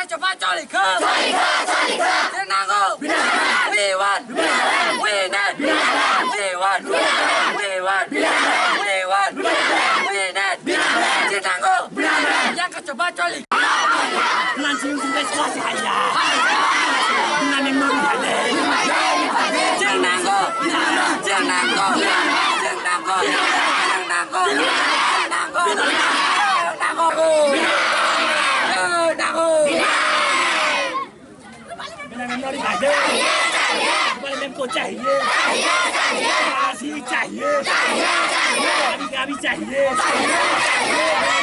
Cepat cari ke, tenang go. We want, we need, we want, we want, we want, we need, tenang go. Yang coba cari. Nanti sudah selesai ya. Nanti mau ada. Tenang go, tenang go, tenang go, tenang go, tenang go, tenang go. Nó đi phải đi, chúng em còn chảy đi, xí chảy đi, đi gà bị chảy đi,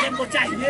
em còn chảy đi,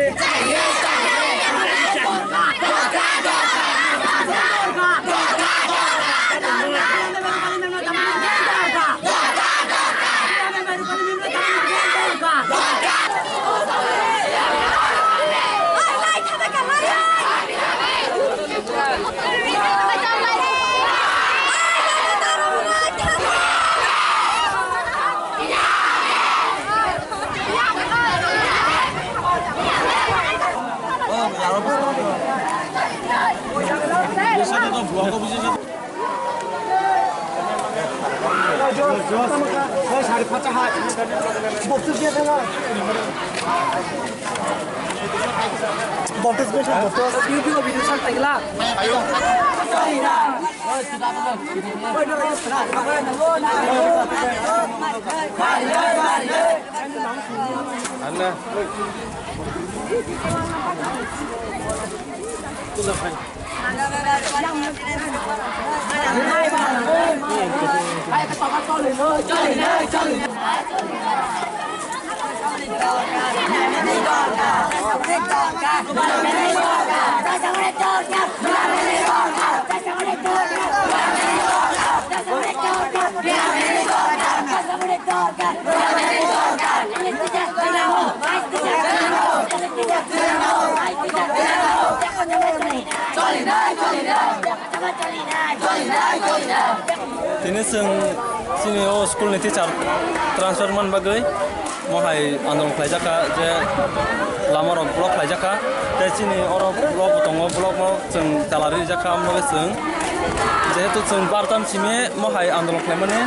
Ini sini school nanti transferman bagai mau hai andong pelajaka je lama orang blok pelajaka dari sini orang blok blok mau seng talari jaka mau seng jadi tu seng bartam sini mau hai andong pelajane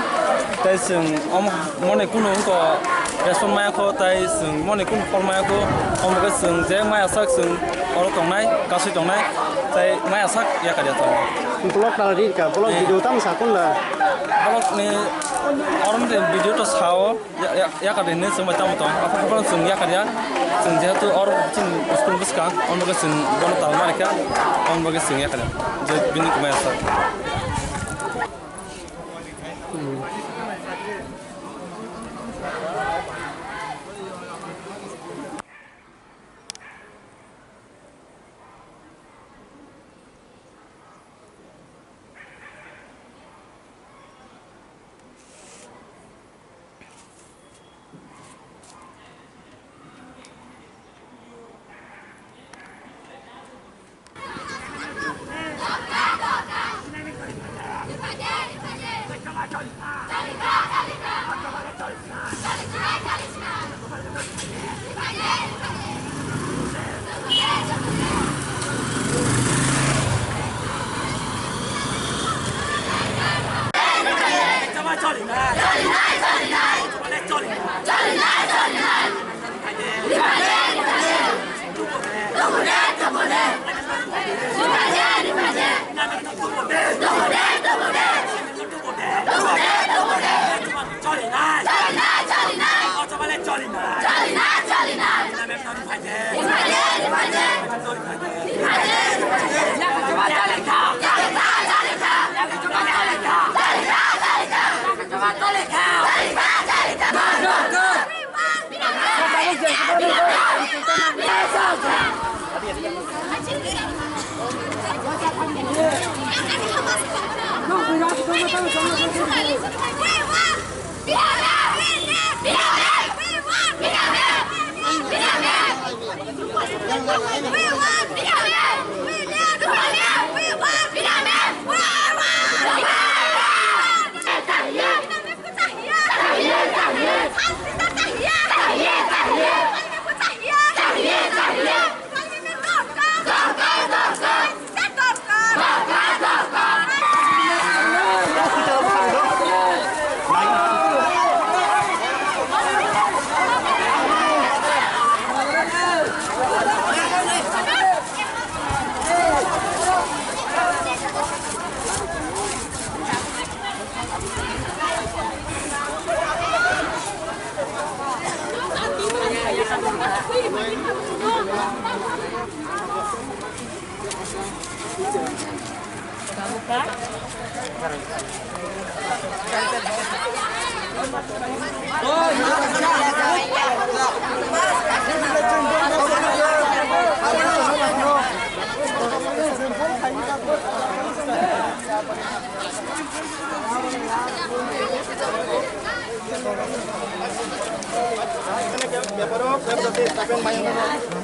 dari seng mau ne kuno ko respon maya ko dari seng mau ne kuno form maya ko mau seng je maya sak seng orang tongnai kasih tongnai dari maya sak ya kada tong blok talari ka blok video tam sakun lah blok ni orang di video tu sawo ya kada ni semua tamu tong apa pun seng ya kada seng je tu orang cin school bus kan orang bagai seng bono tal mereka orang bagai seng ya kada jadi bini ke maya sak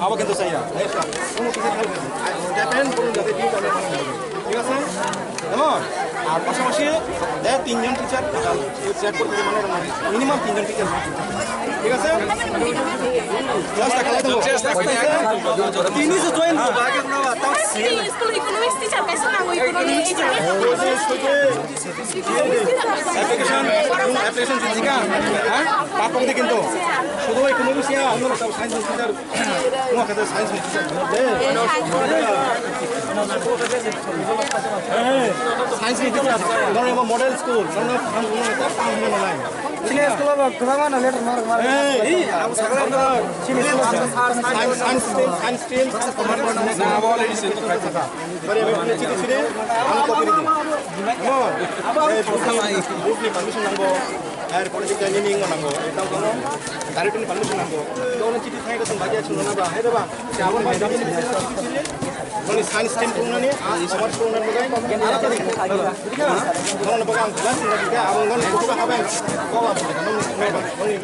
Apa gitu saya? Japan belum jadi di dalam ঠিক আছে যেমন আর পাশাপাশি তিনজন teacher select করতে মানে minimum তিনজন teacher ঠিক আছে তিনি যে জয়েন বাগে না তাও স্কুল ইকোনমিক্স টিচার কাছে না ওই ইকোনমিক্স টিচার অ্যাপ্লিকেশন দিজিকা হ্যাঁ পাপং দি কিন্তু শুধু ইকোনমিক্স ইয়া অন্য সব সায়েন্স টিচার নো কাছে সায়েন্স টিচার সায়েন্স টিচার ধরো মডেল স্কুল ধরো ফান্ড নাই Sini sekolah berapa mana letter mar. এই আমি সাগর চিনি সায়েন্স স্ট্রিম না অলরেডি সেন্ট রাখা था पर ये मैंने चिठी छिरे हम कॉपी दी नो ग्रुपनि परमिशन नांगौ आरो पॉलिटिकल ट्रेनिंग नांगौ एटाव दङ डाइरेक्टरनि परमिशन नांगौ दङ चिठी थाइगा जों बागिया सुननाबा हेदबा आबो बायदि जोंनि साइन्स स्ट्रिम खुंनानै कमार्स खुंनानै बगाय आरो तरि दङ बगां क्लास निके आबो गन गथ'बा हाबाय गवा नोंनि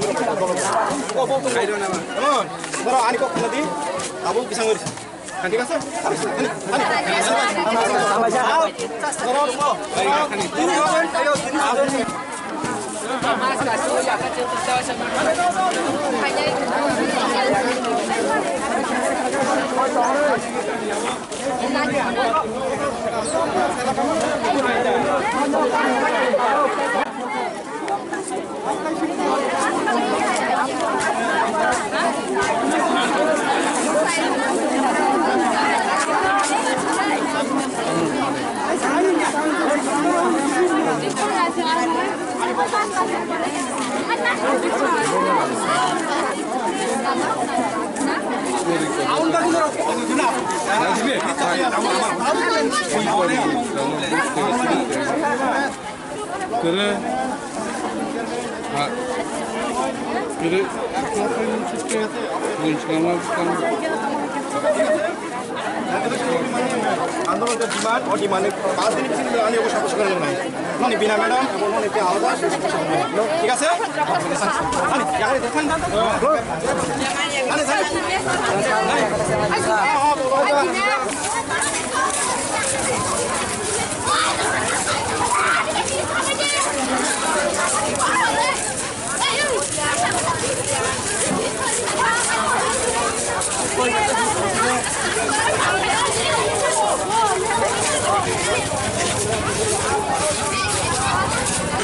को बो तो गाइरो नामा धरो आनि को खुनदि आबो बिसां ओरि ঠিক আছে आंदोलन का डिमांड और डिमांड 5 दिन পিছনে আমি ওকে সাপোর্ট করার জন্য ননি বিনা ম্যাডাম এবং ননি তে আলাদা ঠিক আছে আনি ইয়ারে দেখেন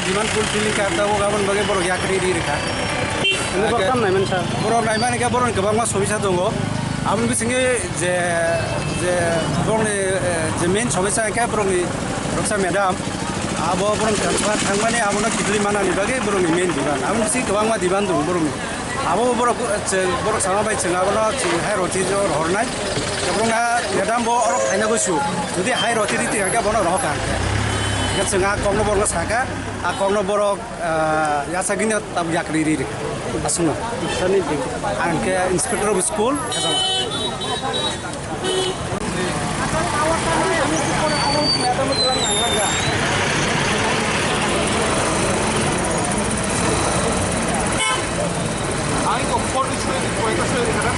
Diman fulfilling kata wo gaban bagai borok yakri di reka. Ini borok kam naiman sa. Borok naiman ini borok kebang mas sobisa dongo. Abun bisingi je borok ni je main sobisa kayak borok ni roksa madam. Abo borok thangma ni abun kidli mana ni bagai borok ni main diban. Abun bisingi kebang ma diban dong borok ni. Abo borok sama baik cenga borok hai roti jo hornai. Borok na madam bo orok haina gosu. Jadi hai roti di tiga borok rohkan. Cenga kong borok na saka. Akong no borok ya sagini tab yakri ri asuna tani di anke inspector of school kasama আমি তো photo ছবি কয়টা ছবি দেখা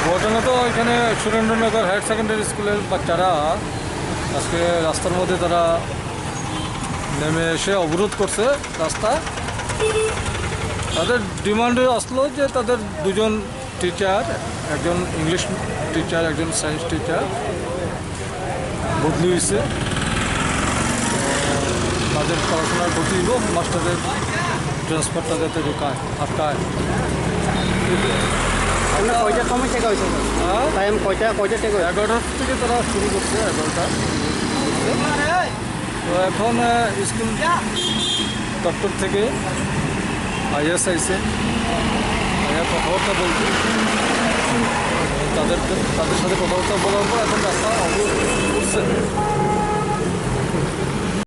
ঘটনা তো এখানে Surendranagar higher secondary স্কুলের বাচ্চারা আজকে রাস্তার মধ্যে তারা নেমে এসে অবরোধ করছে রাস্তা। তাদের ডিমান্ডে আসলো যে তাদের দুজন টিচার, একজন ইংলিশ টিচার, একজন সায়েন্স টিচার বদলি হয়েছে। তাদের পড়াশোনার গতি হোক, মাস্টারদের ট্রান্সফারটা যাতে আটকায়। আপনার কয়টার সময় শেখা হয়েছে টাইম কয়টা থেকে 11টার থেকে তারা শুরু করছে, 11টা। তো এখন স্কুল দপ্তর থেকে আইএস আইসে, কথাবার্তা বলছে। তাদের সাথে কথাবার্তা বলার পর এখন রাস্তা অবরোধ করছে।